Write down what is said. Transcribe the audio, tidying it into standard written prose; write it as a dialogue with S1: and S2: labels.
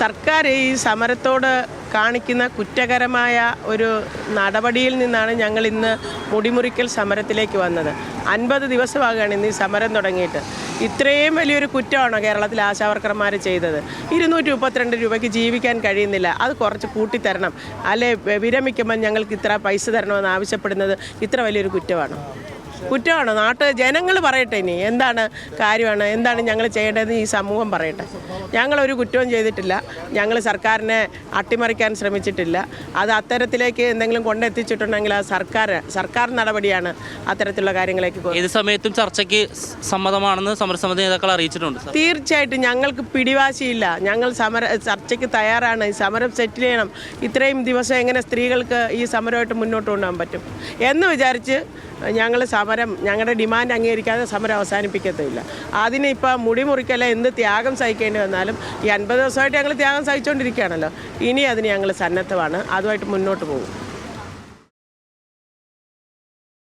S1: സർക്കാർ ഈ സമരത്തോട് കാണിക്കുന്ന കുറ്റകരമായ ഒരു നടപടിയിൽ നിന്നാണ് ഞങ്ങൾ ഇന്ന് മുടിമുറിക്കൽ സമരത്തിലേക്ക് വന്നത്. 50 ദിവസമാകുകയാണ് ഇന്ന് ഈ സമരം തുടങ്ങിയിട്ട്. ഇത്രയും വലിയൊരു കുറ്റമാണോ കേരളത്തിലെ ആശാവർക്കർമാർ ചെയ്തത്? 232 രൂപയ്ക്ക് ജീവിക്കാൻ കഴിയുന്നില്ല, അത് കുറച്ച് കൂട്ടിത്തരണം, അല്ലെ വിരമിക്കുമ്പോൾ ഞങ്ങൾക്ക് ഇത്ര പൈസ തരണമെന്ന് ആവശ്യപ്പെടുന്നത് ഇത്ര വലിയൊരു കുറ്റമാണോ? ജനങ്ങൾ പറയട്ടെ, ഇനി എന്താണ് കാര്യമാണ്, എന്താണ് ഞങ്ങൾ ചെയ്യേണ്ടതെന്ന് ഈ സമൂഹം പറയട്ടെ. ഞങ്ങളൊരു കുറ്റവും ചെയ്തിട്ടില്ല, ഞങ്ങൾ സർക്കാരിനെ അട്ടിമറിക്കാൻ ശ്രമിച്ചിട്ടില്ല. അത് അത്തരത്തിലേക്ക് എന്തെങ്കിലും കൊണ്ടെത്തിച്ചിട്ടുണ്ടെങ്കിൽ അത് സർക്കാർ നടപടിയാണ് അത്തരത്തിലുള്ള കാര്യങ്ങളിലേക്ക്.
S2: ഏത് സമയത്തും ചർച്ചയ്ക്ക് സമ്മതമാണെന്ന് സമരസമിതി നേതാക്കൾ അറിയിച്ചിട്ടുണ്ട്.
S1: തീർച്ചയായിട്ടും ഞങ്ങൾക്ക് പിടിവാശിയില്ല, ഞങ്ങൾ ചർച്ചയ്ക്ക് തയ്യാറാണ്. ഈ സമരം സെറ്റിൽ ചെയ്യണം. ഇത്രയും ദിവസം എങ്ങനെ സ്ത്രീകൾക്ക് ഈ സമരമായിട്ട് മുന്നോട്ട് കൊണ്ടുപോകാൻ പറ്റും എന്ന് വിചാരിച്ച് ഞങ്ങളുടെ ഡിമാൻഡ് അംഗീകരിക്കാതെ സമരം അവസാനിപ്പിക്കത്തില്ല. അതിന് ഇപ്പം മുടിമുറിക്കല്ല എന്ത് ത്യാഗം സഹിക്കേണ്ടി വന്നാലും ഈ 50 ദിവസമായിട്ട് ഞങ്ങൾ ത്യാഗം സഹിച്ചുകൊണ്ടിരിക്കുകയാണല്ലോ. ഇനി അതിന് ഞങ്ങൾ സന്നദ്ധമാണ്, അതുമായിട്ട് മുന്നോട്ട് പോകും.